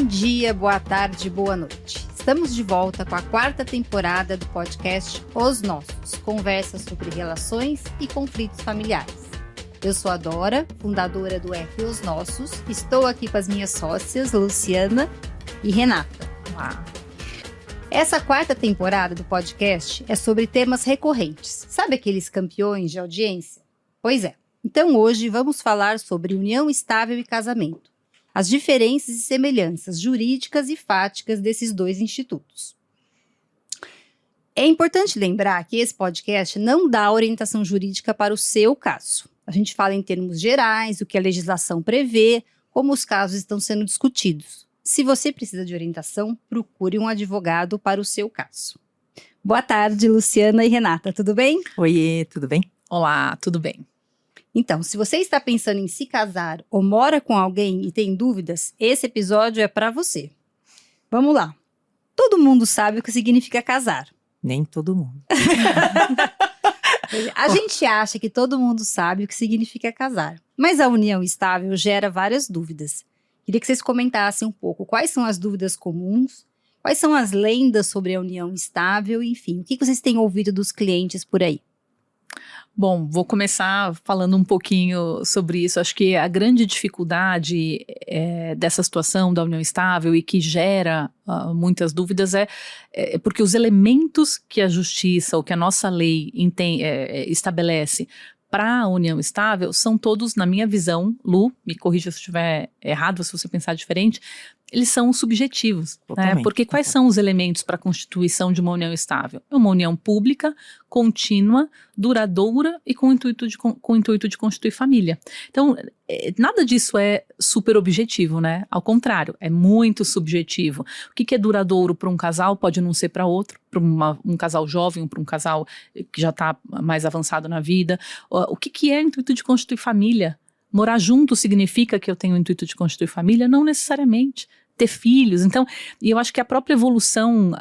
Bom dia, boa tarde, boa noite. Estamos de volta com a 4ª temporada do podcast Os Nossos, conversas sobre relações e conflitos familiares. Eu sou a Dora, fundadora do F Os Nossos. Estou aqui com as minhas sócias, Luciana e Renata. Olá. Essa 4ª temporada do podcast é sobre temas recorrentes. Sabe aqueles campeões de audiência? Pois é. Então hoje vamos falar sobre união estável e casamento. As diferenças e semelhanças jurídicas e fáticas desses dois institutos. É importante lembrar que esse podcast não dá orientação jurídica para o seu caso. A gente fala em termos gerais, o que a legislação prevê, como os casos estão sendo discutidos. Se você precisa de orientação, procure um advogado para o seu caso. Boa tarde, Luciana e Renata, tudo bem? Oiê, tudo bem? Olá, tudo bem? Então, se você está pensando em se casar ou mora com alguém e tem dúvidas, esse episódio é para você. Vamos lá. Todo mundo sabe o que significa casar. Nem todo mundo. A gente acha que todo mundo sabe o que significa casar, mas a união estável gera várias dúvidas. Queria que vocês comentassem um pouco quais são as dúvidas comuns, quais são as lendas sobre a união estável, enfim, o que vocês têm ouvido dos clientes por aí? Bom, vou começar falando um pouquinho sobre isso. Acho que a grande dificuldade dessa situação da união estável e que gera muitas dúvidas é porque os elementos que a justiça ou que a nossa lei estabelece para a união estável são todos, na minha visão, Lu, me corrija se eu estiver errado, se você pensar diferente, eles são subjetivos, né? Porque quais são os elementos para a constituição de uma união estável? É uma união pública, contínua, duradoura e com o intuito de constituir família. Então, nada disso é super objetivo, né? Ao contrário, é muito subjetivo. O que é duradouro para um casal pode não ser para outro, para um casal jovem, para um casal que já está mais avançado na vida. O que é intuito de constituir família? Morar junto significa que eu tenho o intuito de constituir família? Não necessariamente. Ter filhos. Então, e eu acho que a própria evolução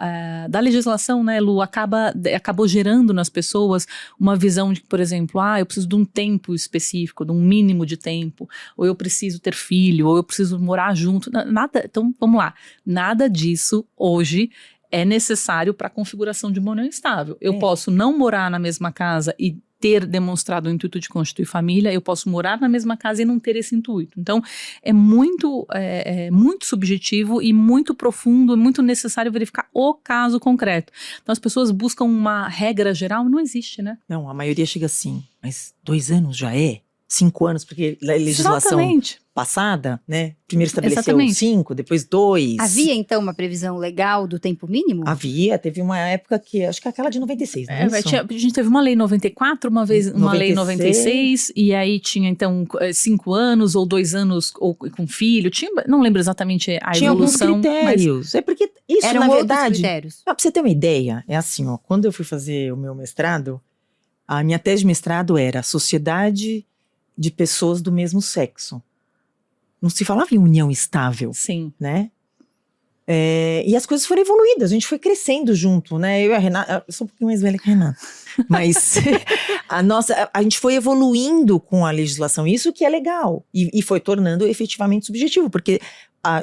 da legislação, né, Lu, acabou gerando nas pessoas uma visão de que, por exemplo, eu preciso de um tempo específico, de um mínimo de tempo, ou eu preciso ter filho, ou eu preciso morar junto. Nada, então, vamos lá. Nada disso hoje é necessário para a configuração de uma união estável. Eu posso não morar na mesma casa e ter demonstrado o intuito de constituir família, eu posso morar na mesma casa e não ter esse intuito. Então, é muito subjetivo e muito profundo, é muito necessário verificar o caso concreto. Então, as pessoas buscam uma regra geral, não existe, né? Não, a maioria chega assim, mas 2 anos já é? 5 anos, porque a legislação passada, né? Primeiro estabeleceu 5, depois 2. Havia, então, uma previsão legal do tempo mínimo? Havia, teve uma época que, acho que aquela de 96, né? A gente teve uma lei 94, uma vez uma 96. Lei 96, e aí tinha, então, 5 anos ou 2 anos ou com filho, não lembro exatamente a tinha evolução. Tinha alguns critérios, mas é porque isso, eram na verdade, critérios. Pra você ter uma ideia, é assim, ó, quando eu fui fazer o meu mestrado, a minha tese de mestrado era Sociedade de Pessoas do Mesmo Sexo. Não se falava em união estável. Sim. Né? E as coisas foram evoluindo, a gente foi crescendo junto, né? Eu e a Renata, eu sou um pouquinho mais velha que a Renata, mas a gente foi evoluindo com a legislação, isso que é legal, e foi tornando efetivamente subjetivo, porque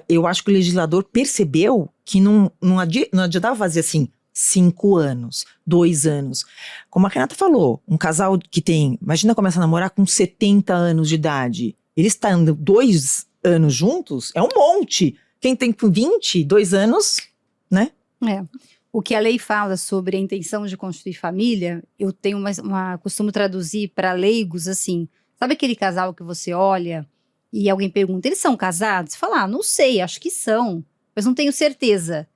eu acho que o legislador percebeu que não adiantava fazer assim, 5 anos, 2 anos. Como a Renata falou, um casal que imagina começar a namorar com 70 anos de idade, eles estão 2 anos juntos, é um monte. Quem tem com 22 anos, né? O que a lei fala sobre a intenção de constituir família, eu tenho costumo traduzir para leigos assim, sabe aquele casal que você olha e alguém pergunta, eles são casados? Você fala, não sei, acho que são, mas não tenho certeza.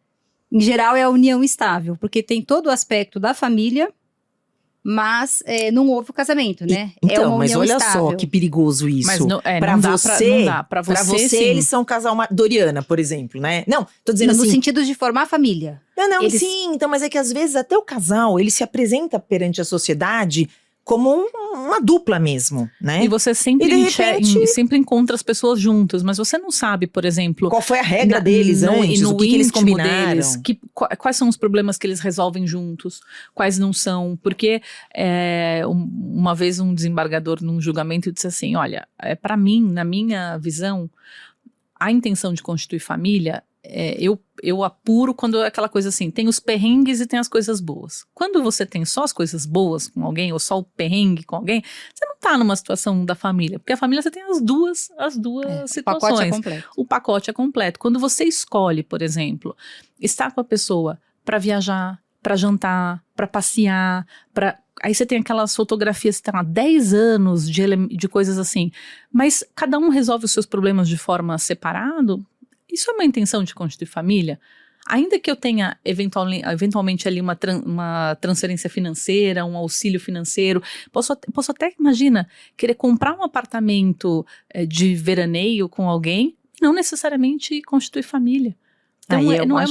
Em geral é a união estável, porque tem todo o aspecto da família, mas não houve o casamento, né? Então, é uma mas união olha estável. Só que perigoso isso. Mas não dá. Pra você, sim. Eles são um casal Doriana, por exemplo, né? Não, tô dizendo no assim... sentido de formar família. Não, sim, então, mas é que às vezes até o casal, ele se apresenta perante a sociedade como uma dupla mesmo, né? E você sempre, sempre encontra as pessoas juntas, mas você não sabe, por exemplo... Qual foi a regra deles antes, o que eles combinaram. Deles, quais são os problemas que eles resolvem juntos, quais não são. Porque uma vez um desembargador num julgamento disse assim, olha, para mim, na minha visão, a intenção de constituir família eu apuro quando é aquela coisa assim, tem os perrengues e tem as coisas boas. Quando você tem só as coisas boas com alguém, ou só o perrengue com alguém, você não tá numa situação da família, porque a família você tem as duas situações. O pacote é completo. O pacote é completo. Quando você escolhe, por exemplo, estar com a pessoa para viajar, para jantar, para passear, aí você tem aquelas fotografias que estão há 10 anos de coisas assim, mas cada um resolve os seus problemas de forma separado. Isso é uma intenção de constituir família? Ainda que eu tenha eventualmente ali uma transferência financeira, um auxílio financeiro, posso até, imagina, querer comprar um apartamento de veraneio com alguém, não necessariamente constituir família. Então é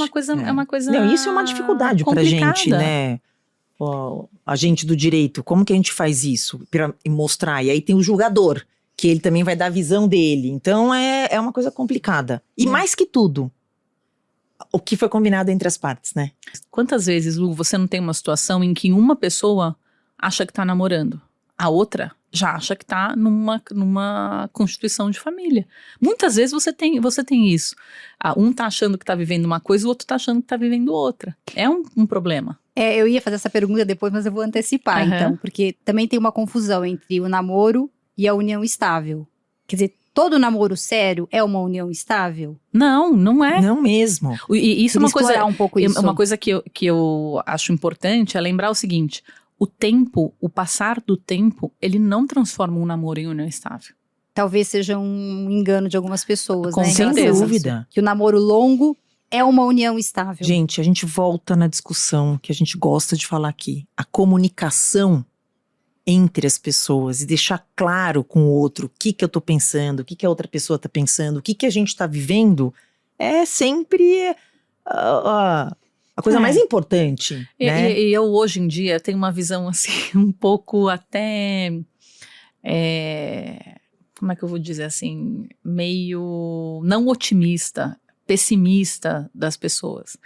uma coisa. Não, isso é uma dificuldade pra gente, né? A gente do direito, como que a gente faz isso? Pra mostrar. E aí tem o julgador, que ele também vai dar a visão dele. Então é uma coisa complicada. E mais que tudo, o que foi combinado entre as partes, né? Quantas vezes, Lu, você não tem uma situação em que uma pessoa acha que tá namorando, a outra já acha que tá numa constituição de família. Muitas vezes você tem isso. Um tá achando que tá vivendo uma coisa, o outro tá achando que tá vivendo outra. É um problema. Eu ia fazer essa pergunta depois, mas eu vou antecipar, então. Porque também tem uma confusão entre o namoro e a união estável. Quer dizer, todo namoro sério é uma união estável? Não é. Não mesmo. E isso é uma coisa, um pouco isso. Uma coisa que eu acho importante é lembrar o seguinte: o passar do tempo, ele não transforma um namoro em união estável. Talvez seja um engano de algumas pessoas, Com né? Sem dúvida. Que o namoro longo é uma união estável. Gente, a gente volta na discussão que a gente gosta de falar aqui. A comunicação entre as pessoas e deixar claro com o outro o que eu tô pensando, o que a outra pessoa tá pensando, o que a gente tá vivendo, é sempre a coisa mais importante. Né? E eu, hoje em dia, tenho uma visão assim, um pouco até, como é que eu vou dizer assim, meio não otimista, pessimista das pessoas.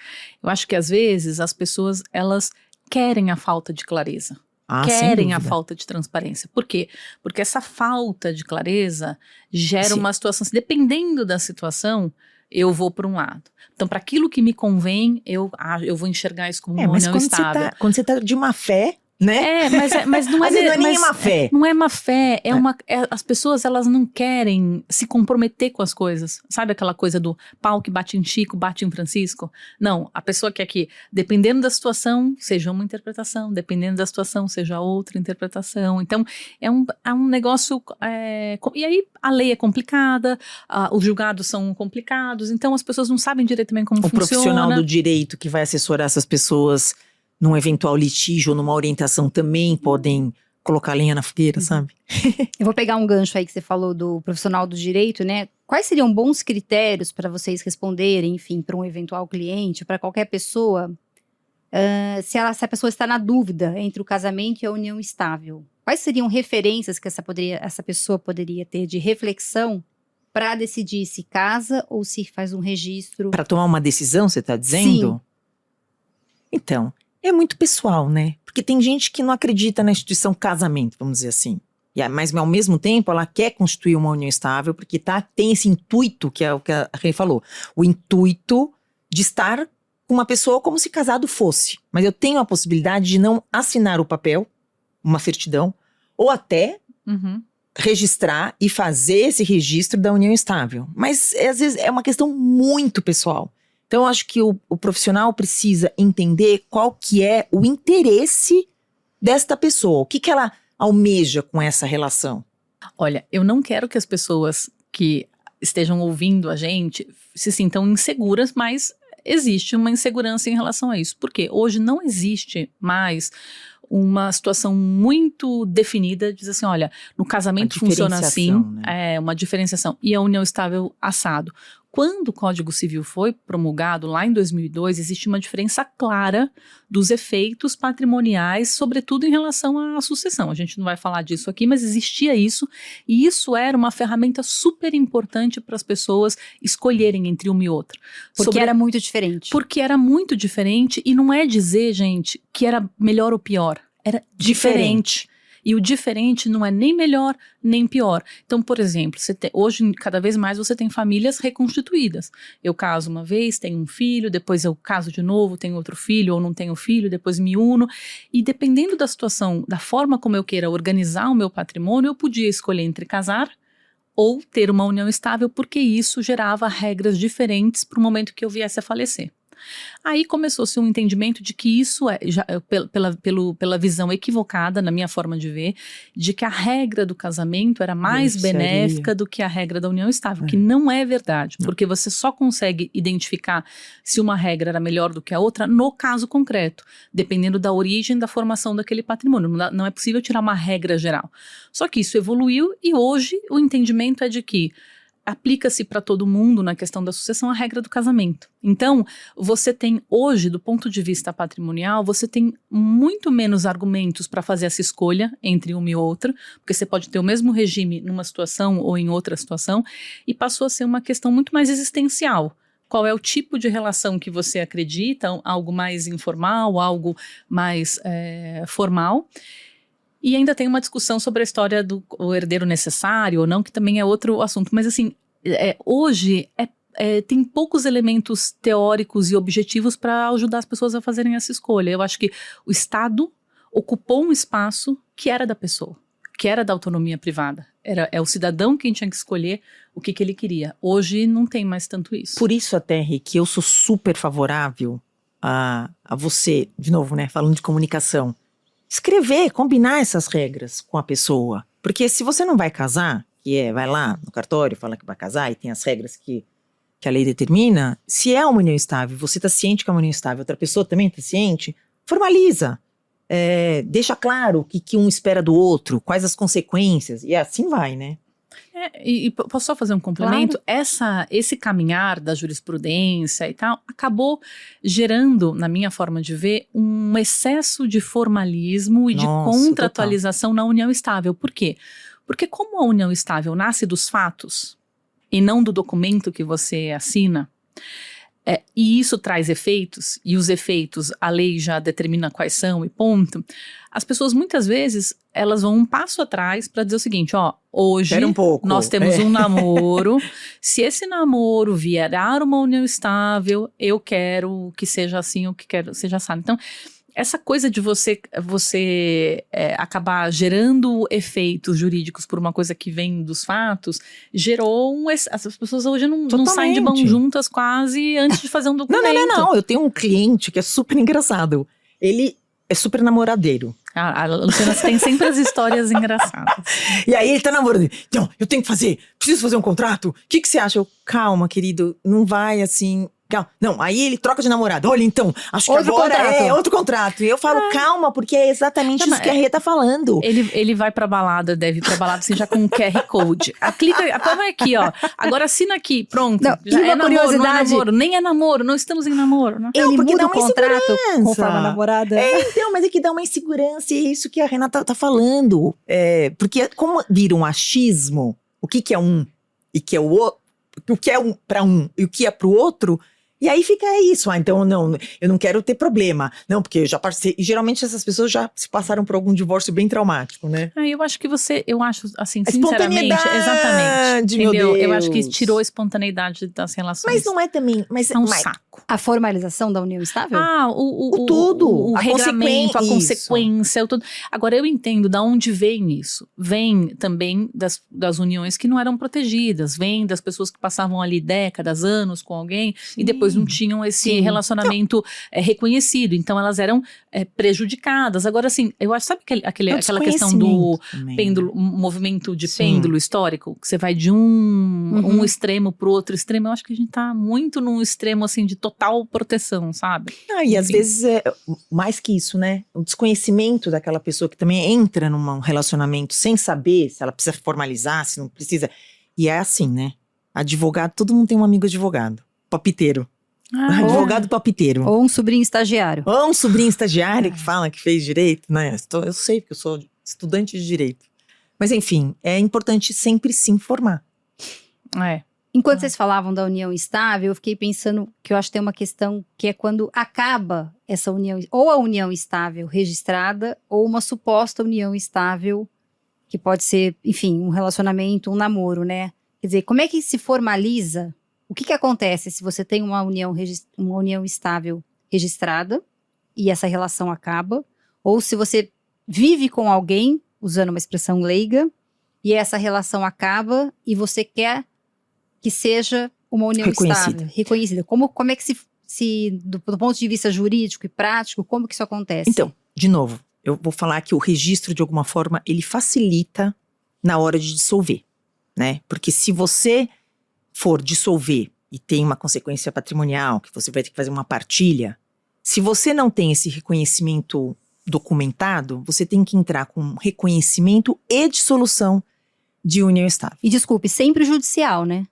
Eu acho que às vezes as pessoas, elas querem a falta de clareza. Querem a falta de transparência. Por quê? Porque essa falta de clareza gera uma situação, dependendo da situação, eu vou para um lado. Então, para aquilo que me convém, eu vou enxergar isso como uma união estável. Quando você tá de má fé, né? Mas não é... Às vezes não é nem má fé. Não é má fé, as pessoas, elas não querem se comprometer com as coisas. Sabe aquela coisa do pau que bate em Chico, bate em Francisco? Não, a pessoa quer que, dependendo da situação, seja uma interpretação, dependendo da situação, seja outra interpretação. Então, é um negócio... e aí, a lei é complicada, os julgados são complicados, então as pessoas não sabem direito também como funciona. O profissional do direito que vai assessorar essas pessoas num eventual litígio ou numa orientação também podem colocar lenha na fogueira, sabe? Eu vou pegar um gancho aí que você falou do profissional do direito, né? Quais seriam bons critérios para vocês responderem, enfim, para um eventual cliente, para qualquer pessoa, se a pessoa está na dúvida entre o casamento e a união estável? Quais seriam referências que essa pessoa poderia ter de reflexão para decidir se casa ou se faz um registro? Para tomar uma decisão, você está dizendo? Sim. Então, é muito pessoal, né? Porque tem gente que não acredita na instituição casamento, vamos dizer assim. Mas ao mesmo tempo, ela quer constituir uma união estável, porque tem esse intuito, que é o que a Rê falou. O intuito de estar com uma pessoa como se casado fosse. Mas eu tenho a possibilidade de não assinar o papel, uma certidão, ou até registrar e fazer esse registro da união estável. Mas às vezes é uma questão muito pessoal. Então, eu acho que o profissional precisa entender qual que é o interesse desta pessoa. O que ela almeja com essa relação. Olha, eu não quero que as pessoas que estejam ouvindo a gente se sintam inseguras, mas existe uma insegurança em relação a isso. Por quê? Hoje não existe mais uma situação muito definida, diz assim, olha, no casamento funciona assim, né? Uma diferenciação, e a união estável assado. Quando o Código Civil foi promulgado, lá em 2002, existe uma diferença clara dos efeitos patrimoniais, sobretudo em relação à sucessão. A gente não vai falar disso aqui, mas existia isso, e isso era uma ferramenta super importante para as pessoas escolherem entre uma e outra. Porque era muito diferente. Porque era muito diferente, e não é dizer, gente, que era melhor ou pior. Era diferente. E o diferente não é nem melhor, nem pior. Então, por exemplo, hoje, cada vez mais, você tem famílias reconstituídas. Eu caso uma vez, tenho um filho, depois eu caso de novo, tenho outro filho, ou não tenho filho, depois me uno. E dependendo da situação, da forma como eu queira organizar o meu patrimônio, eu podia escolher entre casar ou ter uma união estável, porque isso gerava regras diferentes para o momento que eu viesse a falecer. Aí começou-se um entendimento de que isso pela visão equivocada, na minha forma de ver, de que a regra do casamento era mais benéfica do que a regra da união estável, que não é verdade, porque você só consegue identificar se uma regra era melhor do que a outra no caso concreto, dependendo da origem da formação daquele patrimônio. Não é possível tirar uma regra geral. Só que isso evoluiu e hoje o entendimento é de que aplica-se para todo mundo na questão da sucessão a regra do casamento. Então, você tem hoje, do ponto de vista patrimonial, você tem muito menos argumentos para fazer essa escolha entre uma e outra, porque você pode ter o mesmo regime numa situação ou em outra situação, e passou a ser uma questão muito mais existencial. Qual é o tipo de relação que você acredita, algo mais informal, algo mais formal. E ainda tem uma discussão sobre a história do herdeiro necessário ou não, que também é outro assunto. Mas assim, hoje tem poucos elementos teóricos e objetivos para ajudar as pessoas a fazerem essa escolha. Eu acho que o Estado ocupou um espaço que era da pessoa, que era da autonomia privada. É o cidadão quem tinha que escolher o que ele queria. Hoje não tem mais tanto isso. Por isso até, Rick, eu sou super favorável a você, de novo, né, falando de comunicação, escrever, combinar essas regras com a pessoa. Porque se você não vai casar, vai lá no cartório, fala que vai casar e tem as regras que a lei determina, se é uma união estável, você está ciente que é uma união estável, outra pessoa também está ciente, formaliza. Deixa claro o que um espera do outro, quais as consequências, e assim vai, né? E posso só fazer um complemento? Claro. Esse caminhar da jurisprudência e tal, acabou gerando, na minha forma de ver, um excesso de formalismo e de contratualização na união estável. Por quê? Porque como a união estável nasce dos fatos e não do documento que você assina, e isso traz efeitos, e os efeitos a lei já determina quais são e ponto, as pessoas muitas vezes elas vão um passo atrás para dizer o seguinte, hoje nós temos um namoro, se esse namoro virar uma união estável, eu quero que seja assim, eu quero seja assim. Então, essa coisa de você acabar gerando efeitos jurídicos por uma coisa que vem dos fatos, gerou as pessoas hoje não saem de mãos juntas quase antes de fazer um documento. Não. Eu tenho um cliente que é super engraçado. Ele é super namoradeiro. A Luciana tem sempre as histórias engraçadas. E aí ele tá namorando. Então, eu tenho que preciso fazer um contrato? O que você acha? Calma, querido, não vai assim... Não, aí ele troca de namorado. Olha, então, acho que agora é outro contrato. E eu falo, calma, porque é exatamente isso que a Rê tá falando. Ele vai pra balada, deve ir pra balada assim, já com um QR Code. Vai aqui, ó. Agora assina aqui, pronto. Não, já e uma curiosidade, não é namoro, nem é namoro, não estamos em namoro. Não. Ele porque muda dá o uma contrato conforme a namorada. Então, mas é que dá uma insegurança e é isso que a Renata tá falando. Porque como vira um achismo, o que é um e que é o outro, o que é um pra um e o que é pro outro... E aí fica isso, então não, eu não quero ter problema. Não, porque eu já passei, e geralmente essas pessoas já se passaram por algum divórcio bem traumático, né? Eu acho que eu acho assim, sinceramente, exatamente, meu entendeu? Deus. Eu acho que tirou a espontaneidade das relações. Mas não é também, é um saco. A formalização da união estável? O tudo, o regulamento, a consequência, o tudo. Agora eu entendo de onde vem isso. Vem também das uniões que não eram protegidas, vem das pessoas que passavam ali décadas, anos com alguém e depois não tinham esse relacionamento reconhecido, então elas eram prejudicadas. Agora assim, eu acho, sabe aquela questão do pêndulo, movimento de pêndulo histórico, que você vai de um extremo pro outro extremo, eu acho que a gente tá muito num extremo assim de total proteção, sabe? E às vezes mais que isso, né? O desconhecimento daquela pessoa que também entra num relacionamento sem saber se ela precisa formalizar, se não precisa. E é assim, né? Advogado, todo mundo tem um amigo advogado, papiteiro. Advogado papiteiro. Ou um sobrinho estagiário. Ou um sobrinho estagiário que fala que fez direito, né? Eu sei, porque eu sou estudante de direito. Mas enfim, é importante sempre se informar. Enquanto vocês falavam da união estável, eu fiquei pensando que eu acho que tem uma questão que é quando acaba essa união, ou a união estável registrada, ou uma suposta união estável, que pode ser, enfim, um relacionamento, um namoro, né? Quer dizer, como é que se formaliza? O que acontece se você tem uma união estável registrada e essa relação acaba? Ou se você vive com alguém, usando uma expressão leiga, e essa relação acaba e você quer que seja uma união estável, reconhecida. Como é que do ponto de vista jurídico e prático, como que isso acontece? Então, de novo, eu vou falar que o registro, de alguma forma, ele facilita na hora de dissolver, né? Porque se você for dissolver e tem uma consequência patrimonial, que você vai ter que fazer uma partilha, se você não tem esse reconhecimento documentado, você tem que entrar com reconhecimento e dissolução de união estável. E desculpe, sempre judicial, né?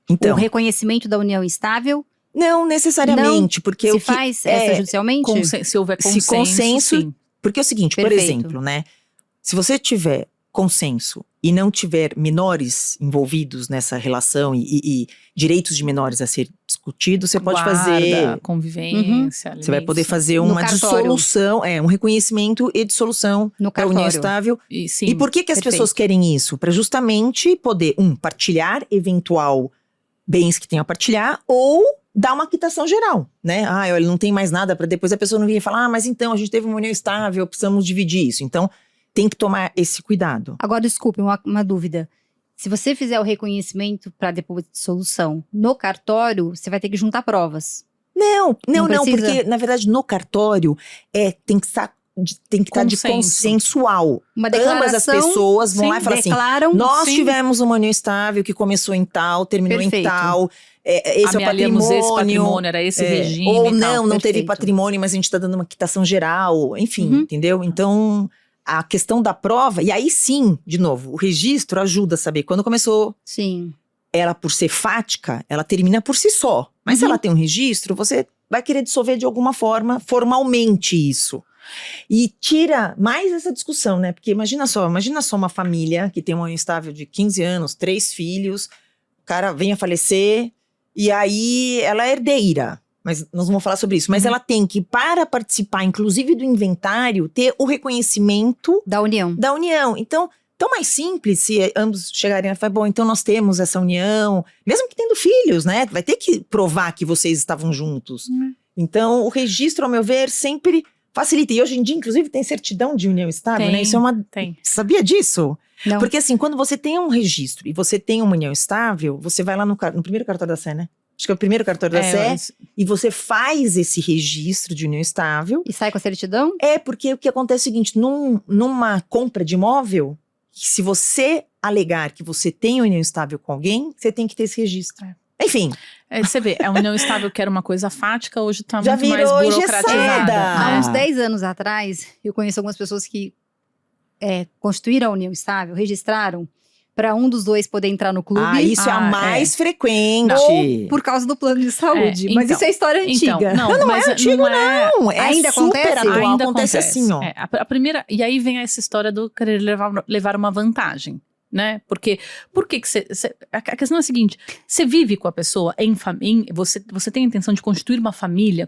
Então, o reconhecimento da união estável? Não necessariamente, porque se faz extrajudicialmente? Se houver consenso, sim. Porque é o seguinte, Perfeito. Por exemplo, né? Se você tiver consenso e não tiver menores envolvidos nessa relação e direitos de menores a ser discutidos, você pode fazer convivência. Você vai poder fazer uma dissolução, um reconhecimento e dissolução da união estável. E por que as pessoas querem isso? Para justamente poder, partilhar eventual bens que tenham a partilhar, ou dar uma quitação geral, né? Olha, não tem mais nada para depois a pessoa não vir e falar, mas então, a gente teve uma união estável, precisamos dividir isso. Então, tem que tomar esse cuidado. Agora, desculpe, uma dúvida. Se você fizer o reconhecimento para depois de dissolução no cartório, você vai ter que juntar provas. Não, porque, na verdade, no cartório, tem que estar de consensual. Uma declaração. Ambas as pessoas vão lá e falam assim, nós tivemos uma união estável que começou em tal, terminou em tal, esse é o patrimônio. Esse patrimônio, era esse regime. Ou não teve patrimônio, mas a gente está dando uma quitação geral, enfim, entendeu? Então, a questão da prova, e aí sim, de novo, o registro ajuda a saber quando começou. Sim. Ela, por ser fática, ela termina por si só. Mas se ela tem um registro, você vai querer dissolver de alguma forma, formalmente isso. E tira mais essa discussão, né? Porque imagina só uma família que tem uma união estável de 15 anos, 3 filhos, o cara vem a falecer, e aí ela é herdeira. Mas nós vamos falar sobre isso. Mas ela tem que, para participar, inclusive do inventário, ter o reconhecimento da união. Então, tão mais simples se ambos chegarem e falar, bom, então nós temos essa união, mesmo que tendo filhos, né? Vai ter que provar que vocês estavam juntos. Então, o registro, ao meu ver, sempre facilita. E hoje em dia, inclusive, tem certidão de união estável, né? Isso é Sabia disso? Não. Porque assim, quando você tem um registro e você tem uma união estável, você vai lá no primeiro cartório da Sé, né? Acho que é o primeiro cartório da Sé, e você faz esse registro de união estável. E sai com a certidão? Porque o que acontece é o seguinte, numa compra de imóvel, se você alegar que você tem união estável com alguém, você tem que ter esse registro. Enfim. Você vê, a união estável que era uma coisa fática, hoje tá já muito mais burocratizada. Há uns 10 anos atrás, eu conheço algumas pessoas que constituíram a união estável, registraram, para um dos dois poder entrar no clube. Isso é a mais frequente. Ou por causa do plano de saúde. Mas isso é história antiga. Não é antigo, não. Ainda super acontece? atual. Ainda acontece assim, ó. A primeira, e aí vem essa história do querer levar uma vantagem. Né? Porque por que você... A questão é a seguinte, você vive com a pessoa você tem a intenção de constituir uma família,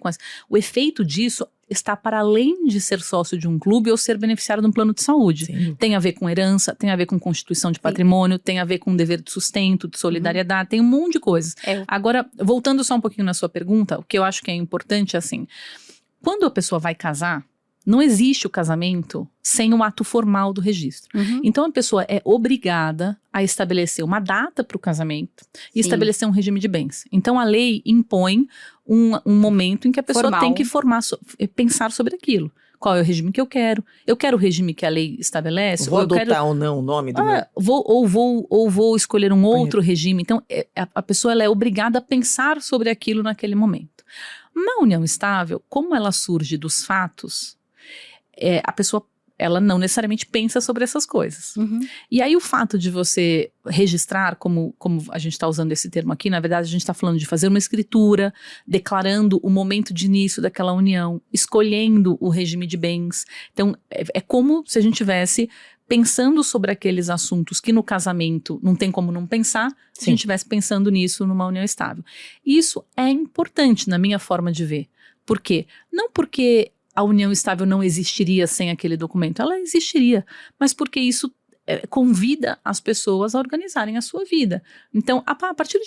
o efeito disso está para além de ser sócio de um clube ou ser beneficiário de um plano de saúde. Sim. Tem a ver com herança, tem a ver com constituição de patrimônio, tem a ver com dever de sustento, de solidariedade, tem um monte de coisas. Agora, voltando só um pouquinho na sua pergunta, o que eu acho que é importante é assim, quando a pessoa vai casar, não existe o casamento sem o ato formal do registro. Então, a pessoa é obrigada a estabelecer uma data para o casamento e estabelecer um regime de bens. Então, a lei impõe um momento em que a pessoa tem que pensar sobre aquilo. Qual é o regime que eu quero? Eu quero o regime que a lei estabelece? Vou adotar ou não o nome do meu... Vou escolher um outro regime. Então, a pessoa ela é obrigada a pensar sobre aquilo naquele momento. Na união estável, como ela surge dos fatos... a pessoa ela não necessariamente pensa sobre essas coisas. Uhum. E aí o fato de você registrar, como a gente está usando esse termo aqui, na verdade a gente está falando de fazer uma escritura, declarando o momento de início daquela união, escolhendo o regime de bens. Então é como se a gente tivesse pensando sobre aqueles assuntos que no casamento não tem como não pensar, se a gente estivesse pensando nisso numa união estável. Isso é importante na minha forma de ver. Por quê? Não porque a união estável não existiria sem aquele documento, ela existiria, mas porque isso convida as pessoas a organizarem a sua vida. Então, a partir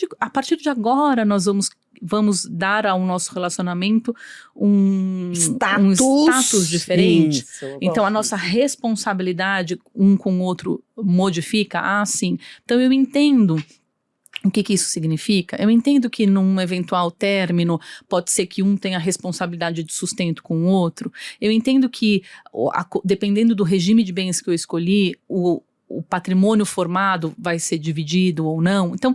de agora, nós vamos dar ao nosso relacionamento um status diferente. Isso, então, a nossa responsabilidade um com o outro modifica, sim. Então, eu entendo o que isso significa. Eu entendo que num eventual término pode ser que um tenha responsabilidade de sustento com o outro. Eu entendo que, dependendo do regime de bens que eu escolhi, o patrimônio formado vai ser dividido ou não. Então,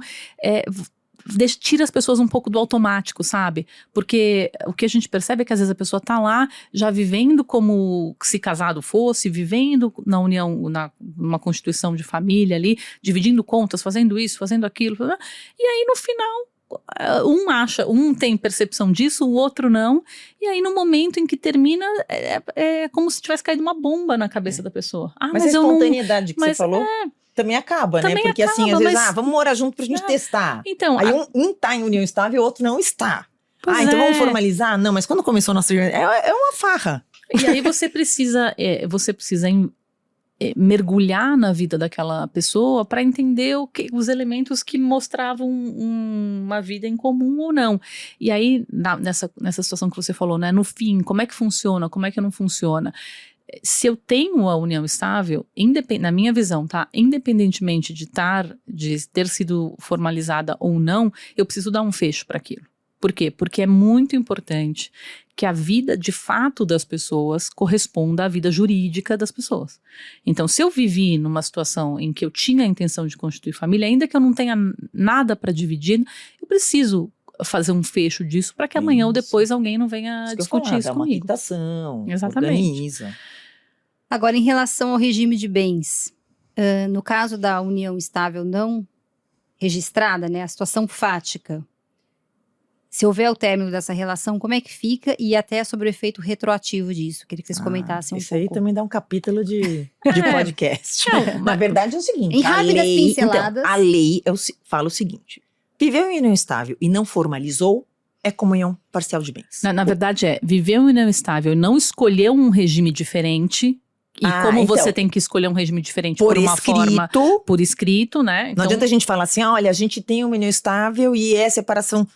tira as pessoas um pouco do automático, sabe? Porque o que a gente percebe é que às vezes a pessoa tá lá já vivendo como se casado fosse, vivendo na união, numa constituição de família ali, dividindo contas, fazendo isso, fazendo aquilo. E aí no final um tem percepção disso, o outro não, e aí no momento em que termina é como se tivesse caído uma bomba na cabeça da pessoa. Mas a espontaneidade que você falou também acaba, também né? Porque acaba, assim, às vezes, vamos morar junto pra gente testar. Então, aí um tá em união estável e o outro não está. Então vamos formalizar? Não, mas quando começou a nossa é uma farra. E aí você precisa mergulhar na vida daquela pessoa para entender os elementos que mostravam uma vida em comum ou não. E aí, nessa situação que você falou, né? No fim, como é que funciona, como é que não funciona? Se eu tenho a união estável, na minha visão, tá? Independentemente de ter sido formalizada ou não, eu preciso dar um fecho para aquilo. Por quê? Porque é muito importante que a vida de fato das pessoas corresponda à vida jurídica das pessoas. Então, se eu vivi numa situação em que eu tinha a intenção de constituir família, ainda que eu não tenha nada para dividir, eu preciso fazer um fecho disso para que amanhã ou depois alguém não venha discutir isso comigo. Uma quitação, exatamente. Organiza. Agora, em relação ao regime de bens, no caso da união estável não registrada, né, a situação fática, se houver o término dessa relação, como é que fica? E até sobre o efeito retroativo disso. Queria que vocês comentassem um pouco. Isso aí também dá um capítulo de podcast. Não, na verdade é o seguinte. Em rápidas pinceladas. Então, a lei fala o seguinte. Viveu em união estável e não formalizou, é comunhão parcial de bens. Na verdade viveu em união estável e não escolheu um regime diferente. E como então, você tem que escolher um regime diferente por uma forma... Por escrito, né? Não adianta a gente falar assim, olha, a gente tem uma união estável e é separação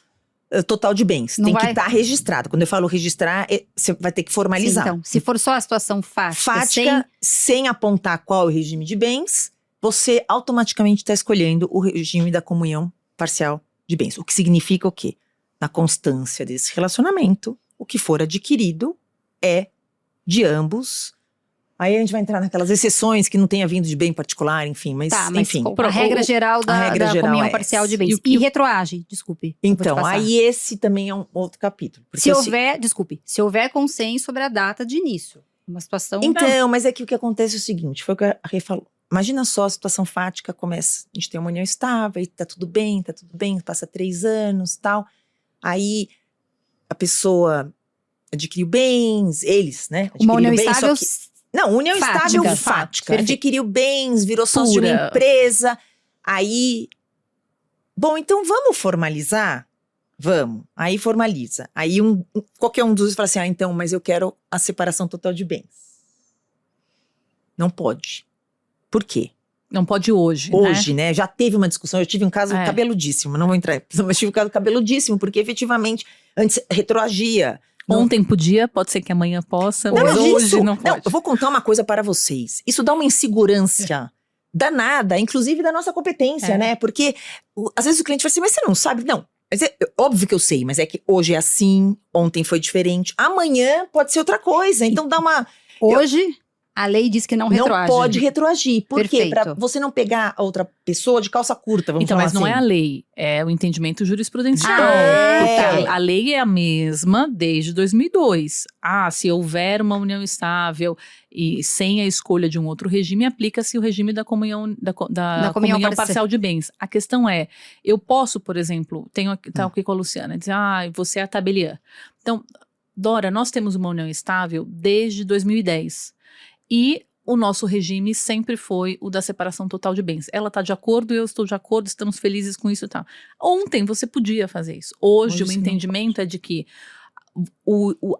total de bens. Tem que estar registrado. Quando eu falo registrar, você vai ter que formalizar. Sim, então, se for só a situação fática sem apontar qual é o regime de bens, você automaticamente está escolhendo o regime da comunhão parcial de bens. O que significa o quê? Na constância desse relacionamento, o que for adquirido é de ambos. Aí a gente vai entrar naquelas exceções que não tenha vindo de bem particular, enfim, mas enfim. A regra geral da comunhão parcial de bens. E retroage, desculpe. Então, aí esse também é um outro capítulo. Se houver consenso sobre a data de início. Uma situação... Então, mas é que o que acontece é o seguinte, foi o que a Rê falou. Imagina só a situação fática começa, a gente tem uma união estável, tá tudo bem, passa 3 anos, tal. Aí a pessoa adquiriu bens, eles, né? Uma união estável... Não, união estável fática. Adquiriu bens, virou sócio de uma empresa. Aí, bom, então vamos formalizar? Vamos. Aí formaliza. Aí qualquer um dos dois fala assim, então, mas eu quero a separação total de bens. Não pode. Por quê? Não pode hoje, né? Já teve uma discussão, eu tive um caso cabeludíssimo, não vou entrar, mas tive um caso cabeludíssimo, porque efetivamente, antes retroagia. Ontem podia, pode ser que amanhã possa, mas hoje não pode. Não, eu vou contar uma coisa para vocês. Isso dá uma insegurança danada, inclusive da nossa competência, né? Porque às vezes o cliente fala assim, mas você não sabe? Não, mas óbvio que eu sei, mas é que hoje é assim, ontem foi diferente, amanhã pode ser outra coisa, então dá uma... Hoje A lei diz que não Não retroage. pode retroagir. Por quê? Perfeito. Pra você não pegar a outra pessoa de calça curta, vamos Então, falar mas não assim. é a lei, é o entendimento jurisprudencial. É. A lei é a mesma desde 2002. Se houver uma união estável e sem a escolha de um outro regime, aplica-se o regime da comunhão, da comunhão comunhão parcial de bens. A questão é, eu posso, por exemplo, tá aqui com a Luciana, dizer, você é a tabeliã. Então, Dora, nós temos uma união estável desde 2010. E o nosso regime sempre foi o da separação total de bens. Ela está de acordo, eu estou de acordo, estamos felizes com isso e tal. Ontem você podia fazer isso. Hoje o entendimento é de que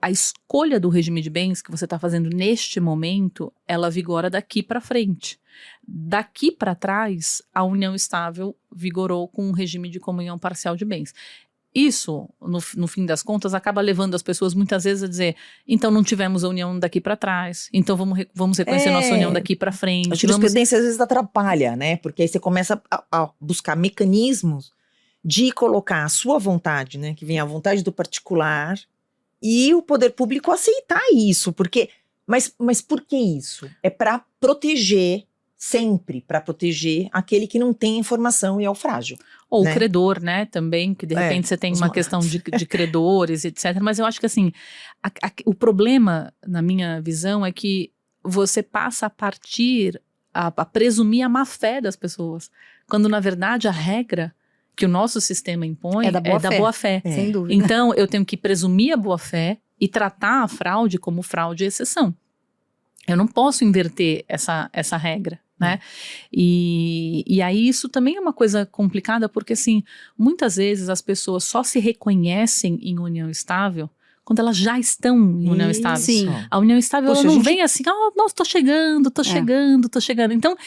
a escolha do regime de bens que você está fazendo neste momento, ela vigora daqui para frente. Daqui para trás, a união estável vigorou com um regime de comunhão parcial de bens. Isso, no fim das contas, acaba levando as pessoas muitas vezes a dizer, então não tivemos a união daqui para trás, então vamos reconhecer nossa união daqui para frente. A jurisprudência às vezes atrapalha, né? Porque aí você começa a buscar mecanismos de colocar a sua vontade, né? Que vem a vontade do particular e o poder público aceitar isso. Mas por que isso? É para proteger, sempre para proteger aquele que não tem informação e é o frágil. Ou né? o credor, né, também, que de repente você tem uma questão de credores, etc. Mas eu acho que assim, o problema, na minha visão, é que você passa a presumir a má-fé das pessoas. Quando, na verdade, a regra que o nosso sistema impõe é da boa-fé. Sem dúvida. Então, eu tenho que presumir a boa-fé e tratar a fraude como fraude exceção. Eu não posso inverter essa regra. Né? E aí isso também é uma coisa complicada, porque assim, muitas vezes as pessoas só se reconhecem em união estável quando elas já estão em união estável. Sim. A união estável ela não vem assim, nossa, tô chegando. Então,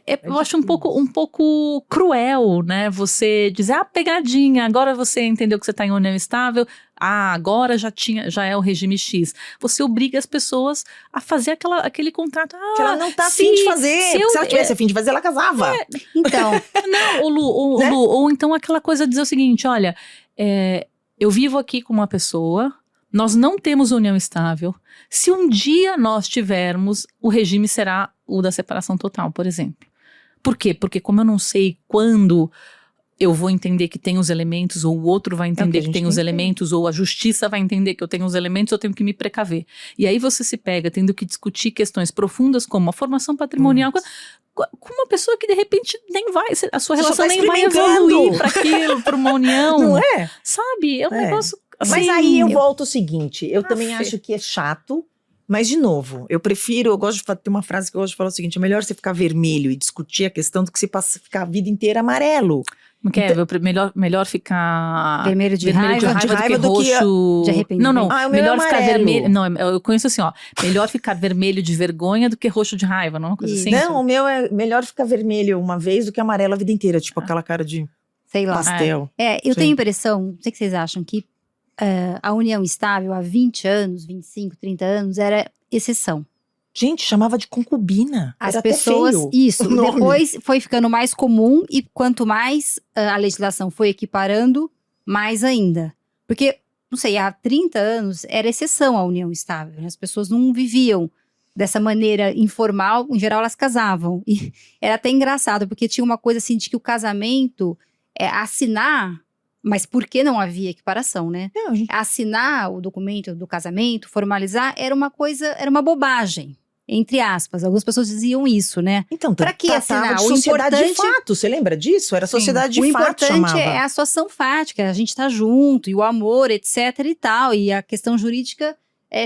eu acho um pouco cruel, né? Você dizer, pegadinha, agora você entendeu que você está em união estável, agora já é o regime X. Você obriga as pessoas a fazer aquele contrato. Que ela não tá afim de fazer. Se ela tivesse afim de fazer, ela casava. Então. Não, Lu, né? ou então aquela coisa de dizer o seguinte, olha, eu vivo aqui com uma pessoa, nós não temos união estável. Se um dia nós tivermos, o regime será o da separação total, por exemplo. Por quê? Porque como eu não sei quando eu vou entender que tem os elementos, ou o outro vai entender que tem os elementos, ou a justiça vai entender que eu tenho os elementos, eu tenho que me precaver. E aí você se pega tendo que discutir questões profundas como a formação patrimonial com uma pessoa que de repente nem vai, a sua relação nem vai evoluir para aquilo, para uma união. Não é? Sabe? É um negócio assim. Mas aí eu volto ao seguinte, eu também acho que é chato, mas de novo, eu gosto de ter uma frase que eu gosto de falar o seguinte, é melhor você ficar vermelho e discutir a questão do que você ficar a vida inteira amarelo. Melhor ficar vermelho de raiva do que roxo de arrependimento. Não, melhor ficar vermelho. Não, eu conheço assim, melhor ficar vermelho de vergonha do que roxo de raiva, não é uma coisa assim? Não, o meu é melhor ficar vermelho uma vez do que amarelo a vida inteira, tipo aquela cara de sei lá. pastel. Eu tenho a impressão, não sei o que vocês acham, que a união estável há 20 anos, 25, 30 anos era exceção. Gente, chamava de concubina. As Era pessoas, até feio isso, o nome. depois foi ficando mais comum e quanto mais a legislação foi equiparando, mais ainda. Porque, não sei, há 30 anos era exceção a união estável, né? As pessoas não viviam dessa maneira informal, em geral elas casavam. E era até engraçado, porque tinha uma coisa assim de que o casamento, assinar, mas por que não havia equiparação, né? Não, gente... Assinar o documento do casamento, formalizar, era uma bobagem. Entre aspas, algumas pessoas diziam isso, né? Então, pra que assinar? De sociedade de fato, você lembra disso? Era sociedade de fato, O chamava. importante é a situação fática, a gente tá junto, e o amor, etc e tal, e a questão jurídica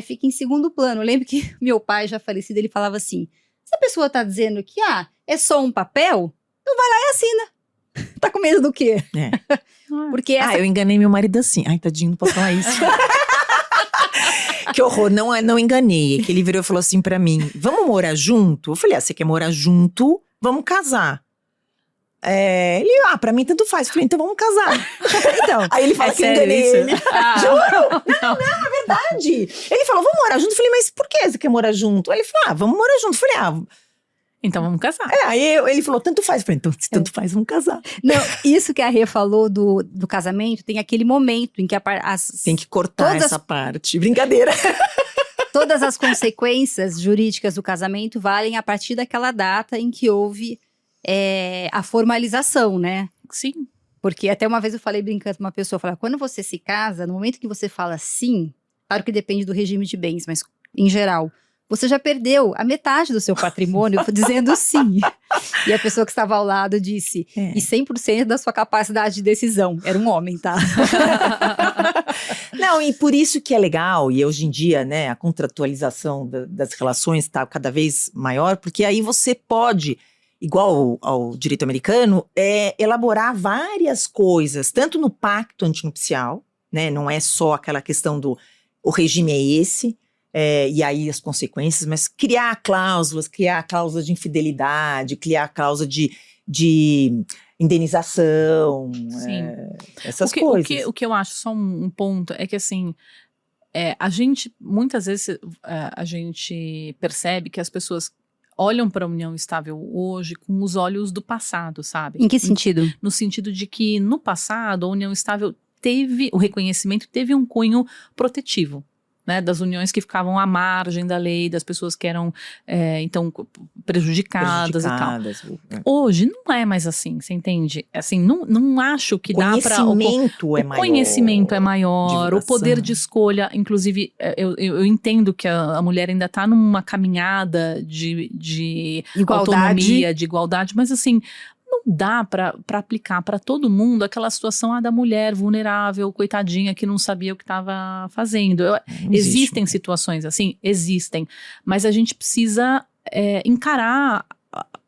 fica em segundo plano. Eu lembro que meu pai, já falecido, ele falava assim, se a pessoa tá dizendo que, é só um papel, então vai lá e assina. Tá com medo do quê? Porque eu enganei meu marido assim. Ai, tadinho, não posso falar isso. Que horror, não enganei. É que ele virou e falou assim pra mim, vamos morar junto? Eu falei, você quer morar junto? Vamos casar. Ele, pra mim tanto faz. Eu falei, então vamos casar. Então, aí ele fala que eu enganei ele. Juro? Não, é verdade. Ele falou, vamos morar junto? Eu falei, mas por que você quer morar junto? Aí ele falou, vamos morar junto. Eu falei, então vamos casar. Aí ele falou, tanto faz. Eu falei, então se tanto faz, vamos casar. Não, isso que a Rê falou do casamento, tem aquele momento em que tem que cortar essa parte. Brincadeira. todas as consequências jurídicas do casamento valem a partir daquela data em que houve a formalização, né? Sim. Porque até uma vez eu falei brincando com uma pessoa, eu falei, quando você se casa, no momento que você fala sim, claro que depende do regime de bens, mas em geral, você já perdeu a metade do seu patrimônio dizendo sim. E a pessoa que estava ao lado disse, e 100% da sua capacidade de decisão. Era um homem, tá? Não, e por isso que é legal, e hoje em dia, né, a contratualização das relações está cada vez maior, porque aí você pode, igual ao direito americano, elaborar várias coisas, tanto no pacto antinupcial, né, não é só aquela questão o regime é esse, e aí as consequências, mas criar cláusulas, criar cláusula de infidelidade, criar cláusula de indenização, essas coisas. O que eu acho, só um ponto, é que assim, a gente, muitas vezes, a gente percebe que as pessoas olham para a união estável hoje com os olhos do passado, sabe? Em que sentido? No sentido de que no passado a união estável o reconhecimento teve um cunho protetivo. Né, das uniões que ficavam à margem da lei, das pessoas que eram, então, prejudicadas e tal. Hoje não é mais assim, você entende? Assim, não acho que dá para... O conhecimento é maior, o poder de escolha, inclusive, eu entendo que a mulher ainda está numa caminhada de autonomia, de igualdade, mas assim... Não dá para aplicar para todo mundo aquela situação da mulher vulnerável, coitadinha, que não sabia o que estava fazendo. Existem situações assim? Existem. Mas a gente precisa encarar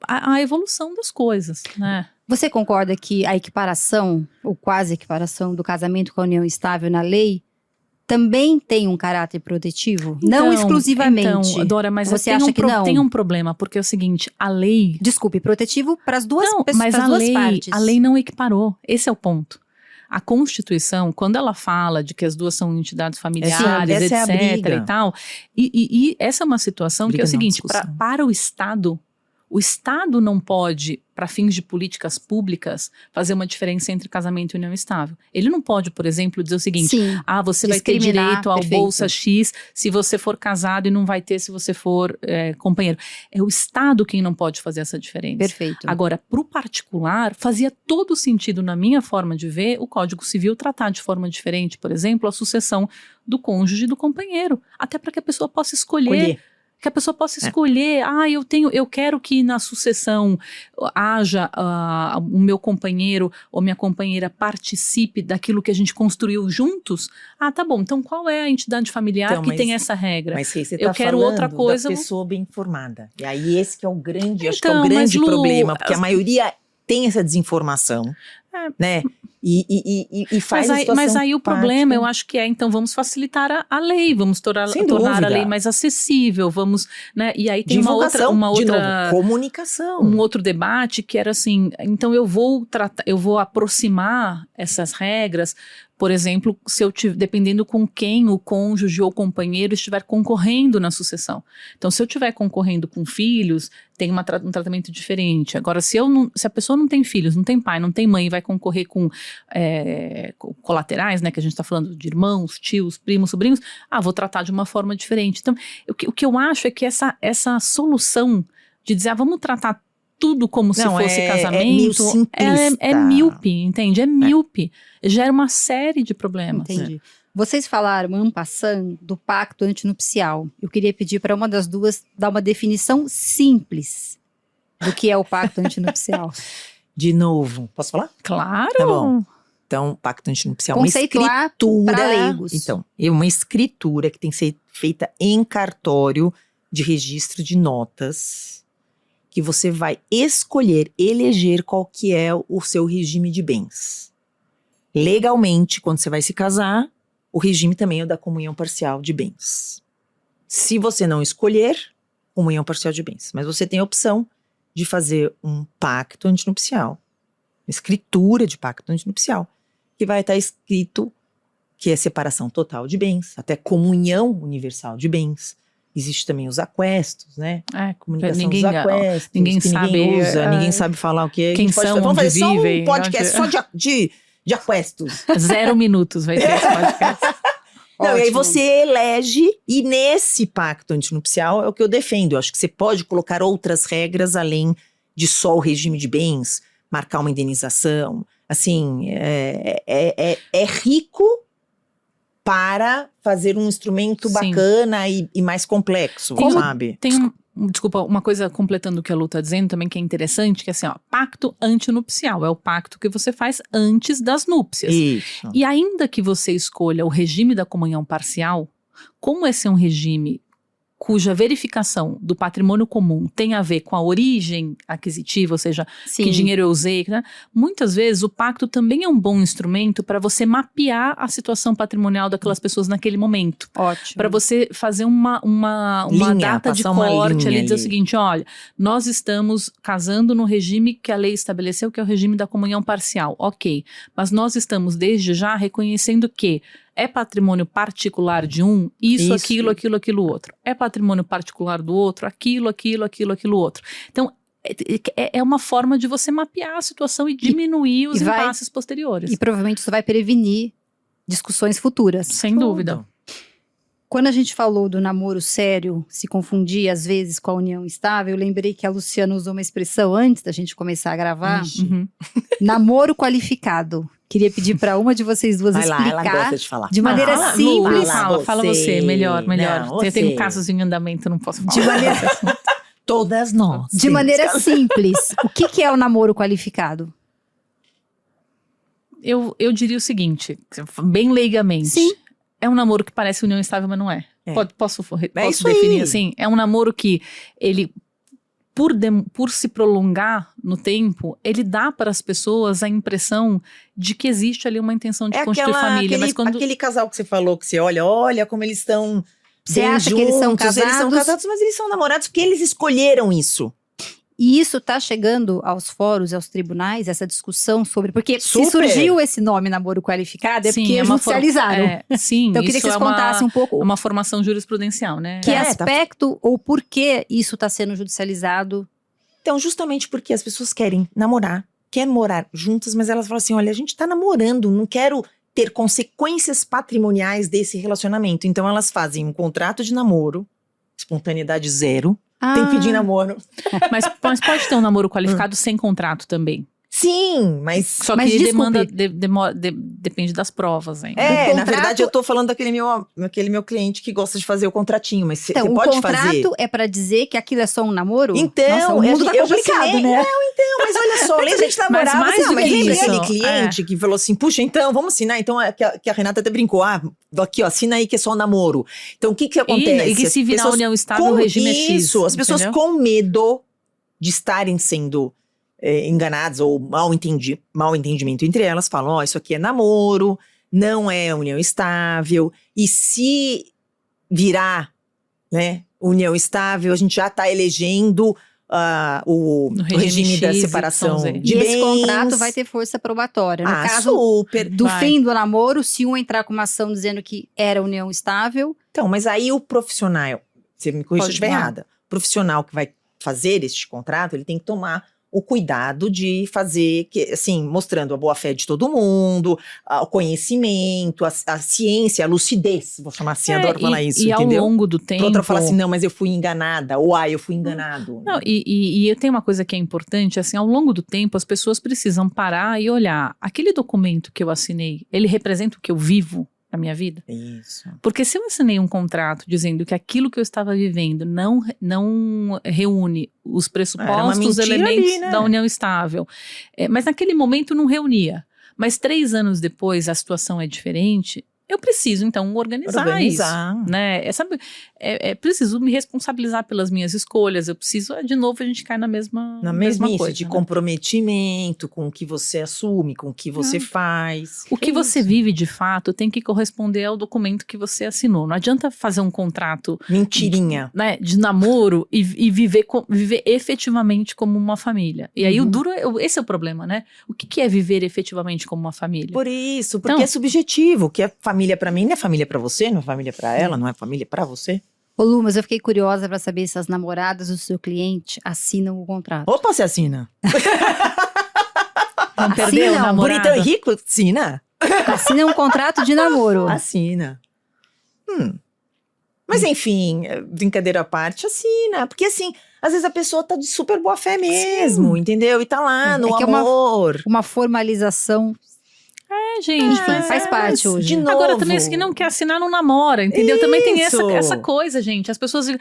a evolução das coisas, né? Você concorda que a equiparação, ou quase equiparação do casamento com a união estável na lei, também tem um caráter protetivo? Então, não exclusivamente. Então, Dora, mas você acha que não? Tem um problema, porque é o seguinte, a lei... Desculpe, protetivo para as duas pessoas, mas para as duas partes. A lei não equiparou, esse é o ponto. A Constituição, quando ela fala de que as duas são entidades familiares, etc. e tal, e essa é uma situação que é o seguinte, para o Estado não pode, para fins de políticas públicas, fazer uma diferença entre casamento e união estável. Ele não pode, por exemplo, dizer o seguinte, você vai ter direito ao Bolsa X se você for casado e não vai ter se você for companheiro. É o Estado quem não pode fazer essa diferença. Perfeito. Agora, para o particular, fazia todo sentido, na minha forma de ver, o Código Civil tratar de forma diferente, por exemplo, a sucessão do cônjuge e do companheiro. Até para que a pessoa possa escolher. Que a pessoa possa escolher, eu quero que na sucessão haja o meu companheiro ou minha companheira participe daquilo que a gente construiu juntos. Tá bom, então qual é a entidade familiar que tem essa regra? Mas você eu quero outra coisa. Da pessoa bem informada. E aí esse que é o grande, acho que é o grande problema, porque a maioria tem essa desinformação, né? E faz a situação mas aí o problema, eu acho que então vamos facilitar a lei, vamos tornar a lei mais acessível, vamos, né? E aí tem uma outra de novo, comunicação. Um outro debate que era assim, então eu vou aproximar essas regras. Por exemplo, se eu dependendo com quem o cônjuge ou o companheiro estiver concorrendo na sucessão. Então, se eu estiver concorrendo com filhos, tem um tratamento diferente. Agora, se a pessoa não tem filhos, não tem pai, não tem mãe, e vai concorrer com colaterais, né, que a gente está falando de irmãos, tios, primos, sobrinhos, vou tratar de uma forma diferente. Então, o que eu acho é que essa solução de dizer, vamos tratar tudo como se fosse casamento, é míope, entende? É míope. Gera uma série de problemas. Entendi. Vocês falaram, en passant, do pacto antinupcial. Eu queria pedir para uma das duas dar uma definição simples do que é o pacto antinupcial. De novo, posso falar? Claro! Tá bom. Então, pacto antinupcial é uma escritura para leigos. Então, é uma escritura que tem que ser feita em cartório de registro de notas, que você vai eleger qual que é o seu regime de bens. Legalmente, quando você vai se casar, o regime também é o da comunhão parcial de bens. Se você não escolher, comunhão parcial de bens. Mas você tem a opção de fazer um pacto antinupcial, uma escritura de pacto antinupcial, que vai estar escrito que é separação total de bens, até comunhão universal de bens. Existe também os aquestos, né? Comunicação dos aquestos. Ninguém usa, ninguém sabe falar o que é. Quem são, vamos fazer vivem, só um podcast só de aquestos. 0 minutos vai ter esse podcast. Não, e aí Ótimo. você elege, e nesse pacto antinupcial é o que eu defendo. Eu acho que você pode colocar outras regras além de só o regime de bens, marcar uma indenização. Assim, é rico para fazer um instrumento Sim. bacana e mais complexo, Como sabe? Tem desculpa, uma coisa completando o que a Lu tá dizendo também que é interessante, que é assim, ó, pacto antinupcial é o pacto que você faz antes das núpcias. Isso. E ainda que você escolha o regime da comunhão parcial, como esse é um regime cuja verificação do patrimônio comum tem a ver com a origem aquisitiva, ou seja, Sim. que dinheiro eu usei, né? Muitas vezes o pacto também é um bom instrumento para você mapear a situação patrimonial daquelas pessoas naquele momento. Ótimo. Para você fazer uma Linha, data de passar uma corte linha ali, dizer o ali. seguinte, olha, nós estamos casando no regime que a lei estabeleceu, que é o regime da comunhão parcial, ok, mas nós estamos desde já reconhecendo que é patrimônio particular de um, isso, aquilo, outro. É patrimônio particular do outro, aquilo, outro. Então, é uma forma de você mapear a situação e diminuir os impasses posteriores. E provavelmente isso vai prevenir discussões futuras. Sem dúvida. Quando a gente falou do namoro sério, se confundir às vezes com a união estável, eu lembrei que a Luciana usou uma expressão antes da gente começar a gravar. Uhum. Namoro qualificado. Queria pedir para uma de vocês duas Vai lá, ela explicar gosta de falar. de maneira Fala, simples. Lu, fala você, melhor. Não, Eu tenho você. casos em andamento, não posso falar. De maneira, Todas nós. de maneira simples. O que é o namoro qualificado? Eu diria o seguinte, bem leigamente. Sim. É um namoro que parece união estável, mas não é. É. Posso isso definir aí. assim? É um namoro que ele, por se prolongar no tempo, ele dá para as pessoas a impressão de que existe ali uma intenção de constituir família. Mas quando aquele casal que você falou, que você olha como eles estão. Você bem acha que eles são juntos, Eles são casados? casados, mas eles são namorados porque eles escolheram isso. E isso está chegando aos fóruns, aos tribunais, essa discussão sobre... Porque se Super. surgiu esse nome namoro qualificado, é Sim, porque uma judicializaram. sim, Então eu queria isso que vocês é uma- contassem um pouco uma formação jurisprudencial, né? que tá. aspecto ou por que isso está sendo judicializado. Então, justamente porque as pessoas querem morar juntas, mas elas falam assim: olha, a gente tá namorando, não quero ter consequências patrimoniais desse relacionamento. Então, elas fazem um contrato de namoro, espontaneidade zero, tem que pedir namoro. Mas pode ter um namoro qualificado sem contrato também. Sim, mas. Só Mas que desculpe. depende das provas, hein? É, O na contrato- verdade, eu tô falando daquele meu cliente que gosta de fazer o contratinho, mas você Então, o pode contrato fazer. é para dizer que aquilo é só um namoro? Então, Nossa, o mundo tá eu já complicado, assinei- né? Não, mas olha só, lembra a gente namorava, mais assim, do mas que lembra isso, aquele cliente que falou assim, puxa, então, vamos assinar. Então, que a Renata até brincou, aqui ó, assina aí que é só um namoro. Então, o que acontece? E que se As virar pessoas união estável, o com regime é X. Isso, as pessoas entendeu? com medo de estarem sendo enganadas ou mal entendimento entre elas, falam, ó, isso aqui é namoro, não é união estável, e se virar, né, união estável, a gente já está elegendo o No regime da X, separação YZ. de E esse bens. contrato vai ter força probatória. No caso super. do vai. fim do namoro, se um entrar com uma ação dizendo que era união estável, Então, mas aí o profissional, você me corrija se eu estiver Pode, não. errada, o profissional que vai fazer este contrato, ele tem que tomar o cuidado de fazer, assim, mostrando a boa-fé de todo mundo, o conhecimento, a ciência, a lucidez, vou chamar assim, adoro falar isso, e entendeu? ao longo do tempo... Pra outra falar assim, não, mas eu fui enganada, ou eu fui enganado. Não, e eu tenho uma coisa que é importante, assim, ao longo do tempo as pessoas precisam parar e olhar, aquele documento que eu assinei, ele representa o que eu vivo na minha vida? Isso. Porque se eu assinei um contrato dizendo que aquilo que eu estava vivendo não reúne os Era uma pressupostos, os mentira elementos ali, né? da união estável, mas naquele momento não reunia, mas 3 anos depois a situação é diferente, eu preciso então organizar isso. Né? Preciso me responsabilizar pelas minhas escolhas. Eu preciso, de novo, a gente cai na mesma mesmice coisa. de né? comprometimento com o que você assume, com o que você faz. O que você vive de fato tem que corresponder ao documento que você assinou. Não adianta fazer um contrato, Mentirinha. né, de namoro e viver efetivamente como uma família. E aí o duro, esse é o problema, né? O que é viver efetivamente como uma família? Por isso, porque Então- é subjetivo. O que é família pra mim não é família pra você, não é família pra ela, não é família pra você. ô Lu, mas eu fiquei curiosa para saber se as namoradas do seu cliente assinam o contrato. Opa, você assina. Não perdeu o não, namorado? Bonitão e rico, assina. Assinam um contrato de namoro. Assina. Mas enfim, brincadeira à parte, assina. Porque assim, às vezes a pessoa tá de super boa fé mesmo, entendeu? E tá lá no que amor. Uma formalização. Gente. Enfim, faz parte hoje. De novo. Agora também, se não quer assinar, não namora, entendeu? Também tem Isso. essa coisa, gente. As pessoas dizem,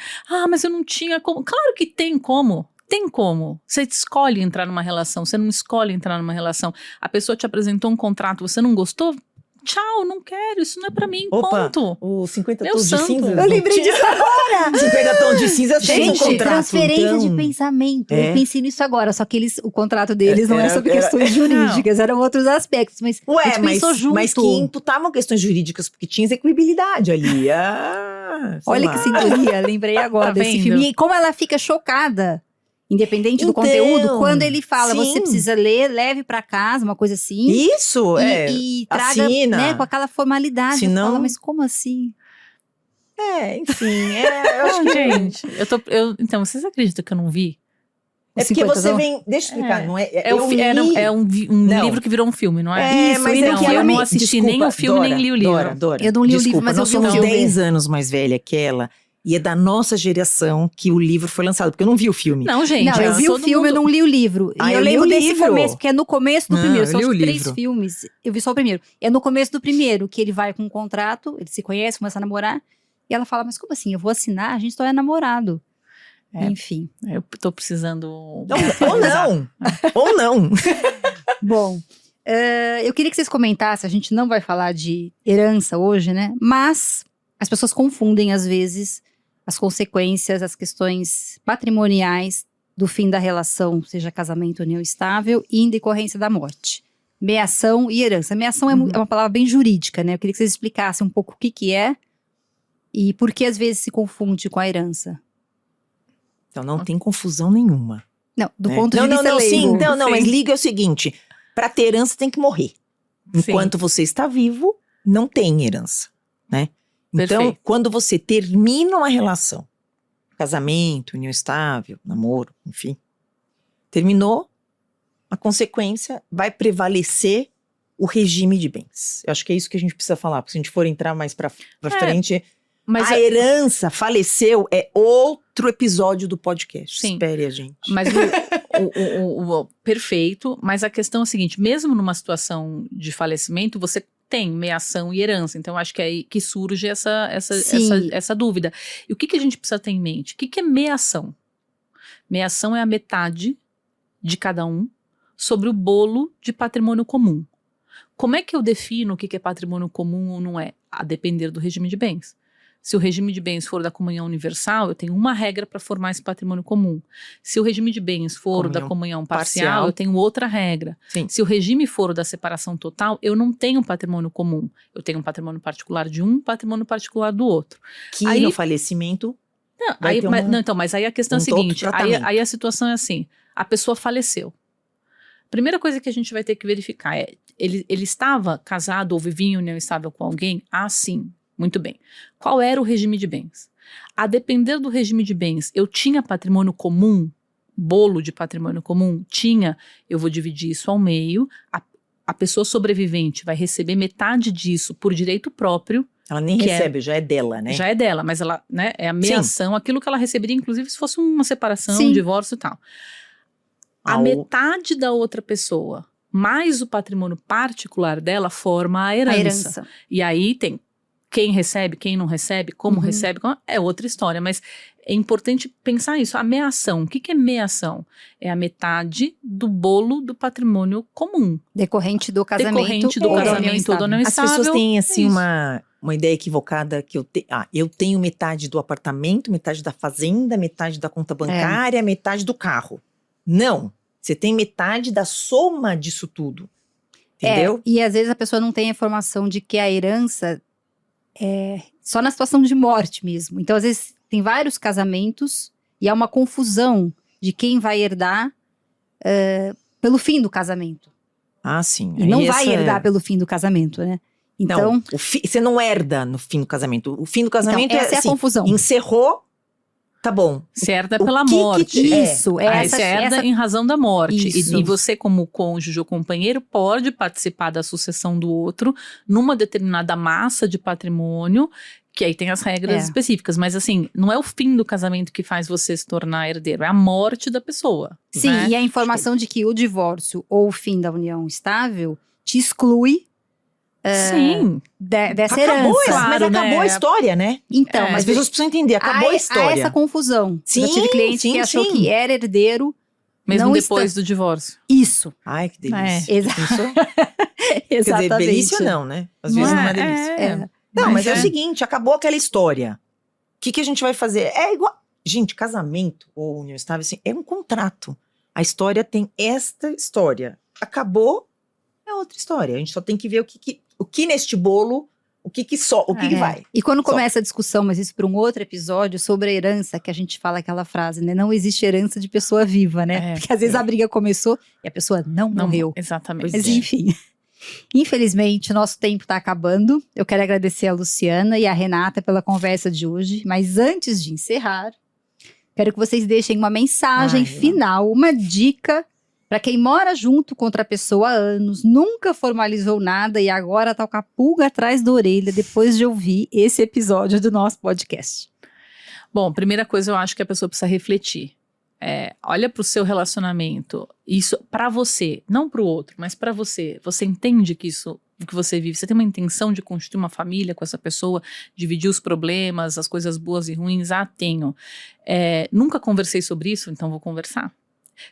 mas eu não tinha como. Claro que tem como. Tem como. Você escolhe entrar numa relação, você não escolhe entrar numa relação. A pessoa te apresentou um contrato, você não gostou? Tchau, não quero, isso não é pra mim, Opa, ponto. o 50 Meu tons de santo. cinza. Eu lembrei disso agora! 50 tons de cinza fez um Gente, contrato. transferência então. de pensamento. É. Eu pensei nisso agora, só que o contrato deles não é Era- sobre era- questões jurídicas, eram outros aspectos. Mas a Ué, gente pensou junto. mas que imputavam questões jurídicas, porque tinha execuibilidade ali. Sei Olha lá. que sintonia, lembrei agora Tá desse vendo? filme. E como ela fica chocada, independente do Então, conteúdo, quando ele fala, sim. você precisa ler, leve pra casa, uma coisa assim. Isso, E traga, assina. né, com aquela formalidade. Senão- Fala, mas como assim? Enfim, eu acho que... Gente, então, vocês acreditam que eu não vi? É porque 50 você tons? vem... Deixa eu explicar, É. não é... É, eu li... um Não. livro que virou um filme, não é? Isso, mas e é não, que eu filme- não assisti nem o filme, nem li o livro. Dora, Eu não li o desculpa, livro, mas eu nós vi o somos filme. 10 anos mais velha que ela. E é da nossa geração que o livro foi lançado, porque eu não vi o filme. Não, gente. Não, eu vi o todo filme, eu mundo- não li o livro. Ah, E eu eu li lembro o desse livro. começo, porque é no começo do Não, primeiro. eu São li os o 3 livro. filmes. Eu vi só o primeiro. É no começo do primeiro, que ele vai com um contrato, ele se conhece, começa a namorar. E ela fala, mas como assim? Eu vou assinar? A gente só é namorado. É. Enfim. Eu tô precisando... Ou não. Ou não. Bom, eu queria que vocês comentassem, a gente não vai falar de herança hoje, né? Mas as pessoas confundem, às vezes, as consequências, as questões patrimoniais do fim da relação, seja casamento, união estável, e em decorrência da morte. Meação e herança. Meação é uma palavra bem jurídica, né? Eu queria que vocês explicassem um pouco o que é e por que às vezes se confunde com a herança. Então não tem confusão nenhuma. Não, do né? ponto de vista não, leigo. sim, não, Sim. mas liga é o seguinte, pra ter herança tem que morrer. Sim. Enquanto você está vivo, não tem herança, né? Então, Perfeito. quando você termina uma relação, casamento, união estável, namoro, enfim, terminou, a consequência vai prevalecer o regime de bens. Eu acho que é isso que a gente precisa falar, porque se a gente for entrar mais pra frente, Mas a herança faleceu é outro episódio do podcast. Sim. Espere a gente. Mas perfeito, mas a questão é a seguinte, mesmo numa situação de falecimento, você tem meação e herança, então acho que é aí que surge Sim. essa dúvida. E o que a gente precisa ter em mente? O que é meação? Meação é a metade de cada um sobre o bolo de patrimônio comum. Como é que eu defino o que é patrimônio comum ou não é? A depender do regime de bens. Se o regime de bens for da comunhão universal, eu tenho uma regra para formar esse patrimônio comum. Se o regime de bens for da comunhão parcial, eu tenho outra regra. Sim. Se o regime for da separação total, eu não tenho patrimônio comum. Eu tenho um patrimônio particular de um, patrimônio particular do outro. Que Aí- no falecimento Não, vai aí, ter mas, uma- não, então, mas aí a questão é a outro seguinte, tratamento. aí a situação é assim, a pessoa faleceu. Primeira coisa que a gente vai ter que verificar é, ele estava casado ou vivia em união estável com alguém? Ah, sim. Muito bem. Qual era o regime de bens? A depender do regime de bens, eu tinha patrimônio comum, bolo de patrimônio comum? Tinha. Eu vou dividir isso ao meio. A pessoa sobrevivente vai receber metade disso por direito próprio. ela nem Que recebe, já é dela, né? Já é dela, mas ela, né, é a meação, aquilo que ela receberia, inclusive, se fosse uma separação, Sim. um divórcio e tal. A Ao- metade da outra pessoa, mais o patrimônio particular dela, forma a herança. A herança. E aí tem quem recebe, quem não recebe, como Uhum. recebe, é outra história, mas é importante pensar isso. A meação, o que é meação? É a metade do bolo do patrimônio comum. Decorrente do casamento. Decorrente do ou da união casamento ou da união As estável. pessoas têm, assim, é isso. uma ideia equivocada que eu tenho metade do apartamento, metade da fazenda, metade da conta bancária, metade do carro. Não. Você tem metade da soma disso tudo. Entendeu? E às vezes a pessoa não tem a informação de que a herança é só na situação de morte mesmo. Então, às vezes, tem vários casamentos e há uma confusão de quem vai herdar pelo fim do casamento. Ah, sim. E não Aí vai essa- herdar pelo fim do casamento, né? Então, Não, você não herda no fim do casamento. O fim do casamento essa é a assim, confusão. encerrou, tá bom. Se herda O pela que que morte. Isso, é Aí essa, você herda essa- em razão da morte. Isso. E você, como cônjuge ou companheiro, pode participar da sucessão do outro numa determinada massa de patrimônio Que aí tem as regras É. específicas, mas assim, não é o fim do casamento que faz você se tornar herdeiro, é a morte da pessoa. Sim, né? e a informação de que o divórcio ou o fim da união estável te exclui Sim. dessa Acabou, herança. mas Claro, acabou né? a história, né? Então, É. mas As pessoas precisam entender, acabou a há história. essa confusão. Sim, Eu tive cliente sim, que achou sim. que era herdeiro. Mesmo não depois do divórcio. Isso. Ai, que delícia. Exa- Pensou? Quer dizer, delícia não, né? Às vezes não é delícia. É. Não, mas é o é. seguinte, acabou aquela história. O que a gente vai fazer? É igual... Gente, casamento ou união estável, assim, é um contrato. A história tem esta história. Acabou, é outra história. A gente só tem que ver o que neste bolo, o que vai. E quando Só. começa a discussão, mas isso para um outro episódio, sobre a herança, que a gente fala aquela frase, né? Não existe herança de pessoa viva, né? É. Porque às vezes a briga começou e a pessoa não morreu. Exatamente. Mas Pois é. enfim. Infelizmente, nosso tempo está acabando. Eu quero agradecer a Luciana e a Renata pela conversa de hoje. Mas antes de encerrar, quero que vocês deixem uma mensagem Ai, final, uma dica para quem mora junto com outra pessoa há anos, nunca formalizou nada e agora tá com a pulga atrás da orelha depois de ouvir esse episódio do nosso podcast. Bom, primeira coisa, eu acho que a pessoa precisa refletir. Olha para o seu relacionamento, isso para você, não para o outro, mas para você. Você entende que isso, o que você vive, você tem uma intenção de construir uma família com essa pessoa, dividir os problemas, as coisas boas e ruins? Tenho. Nunca conversei sobre isso, então vou conversar.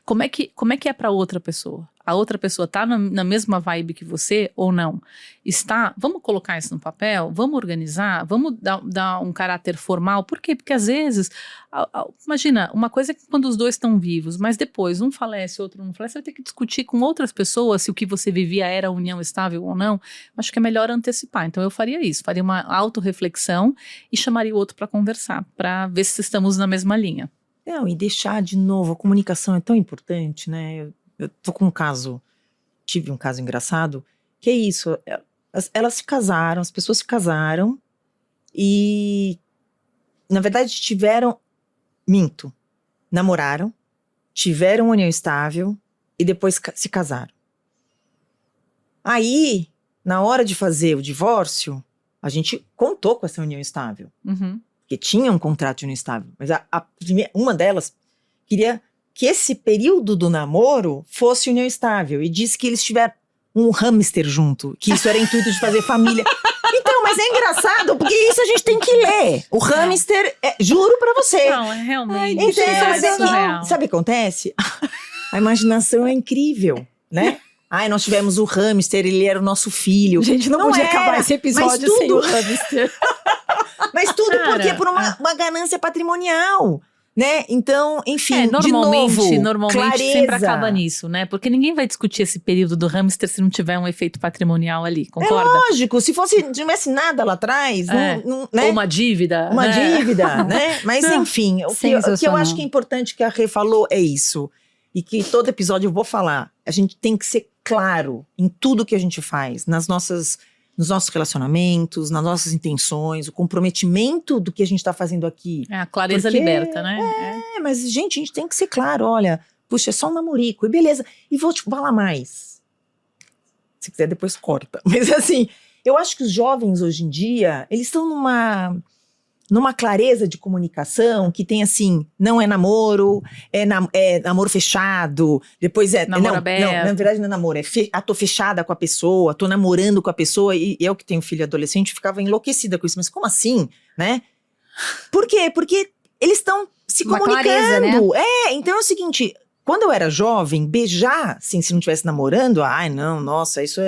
Como é que é para outra pessoa? A outra pessoa tá na mesma vibe que você ou não? Vamos colocar isso no papel? Vamos organizar? Vamos dar um caráter formal? Por quê? Porque às vezes, imagina, uma coisa é quando os dois estão vivos, mas depois um falece, outro não falece, você vai ter que discutir com outras pessoas se o que você vivia era união estável ou não. Acho que é melhor antecipar. Então eu faria isso, faria uma autorreflexão e chamaria o outro para conversar, para ver se estamos na mesma linha. Não, e deixar de novo, a comunicação é tão importante, né? Eu tô com tive um caso engraçado, que é isso, elas se casaram, as pessoas se casaram e, na verdade, namoraram, tiveram uma união estável e depois se casaram. Aí, na hora de fazer o divórcio, a gente contou com essa união estável. Uhum. Porque tinha um contrato de união estável. Mas uma delas queria que esse período do namoro fosse união estável. E disse que eles tiveram um hamster junto. Que isso era intuito de fazer família. Então, mas é engraçado, porque isso a gente tem que ler. O hamster, juro pra você. Não, é realmente. Então, mas é surreal. que, sabe o que acontece? A imaginação é incrível, né? Ai, nós tivemos o hamster, ele era o nosso filho. Gente, não podia acabar esse episódio sem o hamster. Mas tudo Cara, porque por uma ganância patrimonial, né? Então, enfim, de normalmente novo, clareza. sempre acaba nisso, né? Porque ninguém vai discutir esse período do hamster se não tiver um efeito patrimonial ali, concorda? Lógico, se não tivesse nada lá atrás, né? Ou uma dívida. Uma né? dívida, né? Mas enfim, o que eu Sensacional. acho que é importante que a Rê falou é isso. E que todo episódio eu vou falar. A gente tem que ser claro em tudo que a gente faz, nos nossos relacionamentos, nas nossas intenções, o comprometimento do que a gente está fazendo aqui. A clareza Porque liberta, né? Mas, gente, a gente tem que ser claro, olha, puxa, é só um namorico, e beleza. E vou te falar mais. Se quiser, depois corta. Mas assim, eu acho que os jovens hoje em dia, eles estão numa clareza de comunicação que tem assim, não é namoro, é namoro fechado, depois Namoro aberto. Não, na verdade não é namoro, tô fechada com a pessoa, tô namorando com a pessoa, e eu que tenho filho adolescente ficava enlouquecida com isso, mas como assim, né? Por quê? Porque eles estão se Uma comunicando. clareza, né? Então é o seguinte, quando eu era jovem, beijar, assim, se não estivesse namorando, não, nossa, isso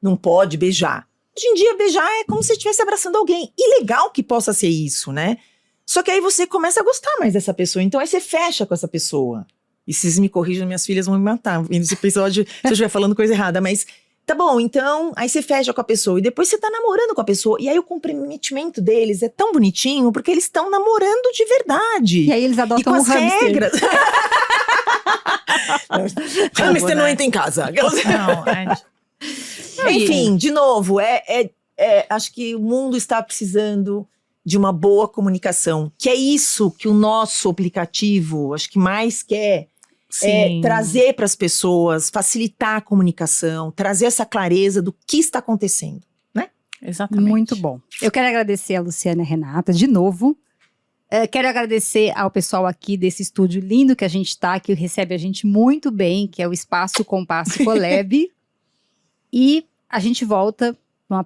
não pode beijar. Hoje em dia, beijar é como se você estivesse abraçando alguém. E legal que possa ser isso, né? Só que aí você começa a gostar mais dessa pessoa. Então aí você fecha com essa pessoa. E se vocês me corrijam, minhas filhas vão me matar vendo esse episódio se eu estiver falando coisa errada. Mas tá bom, então aí você fecha com a pessoa. E depois você tá namorando com a pessoa. E aí o comprometimento deles é tão bonitinho porque eles estão namorando de verdade. E aí eles E adotam com um as hamster. regras. Hamster não entra em casa. Não, Enfim, de novo, acho que o mundo está precisando de uma boa comunicação, que é isso que o nosso aplicativo, acho que mais quer, sim. trazer para as pessoas, facilitar a comunicação, trazer essa clareza do que está acontecendo. Exatamente. Muito bom. Eu quero agradecer a Luciana e a Renata de novo. Quero agradecer ao pessoal aqui desse estúdio lindo que a gente está, que recebe a gente muito bem, que é o Espaço Compasso Colab. E a gente volta num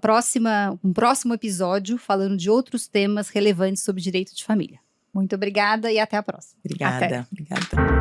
próximo episódio falando de outros temas relevantes sobre direito de família. Muito obrigada e até a próxima. Obrigada. Até. Obrigada.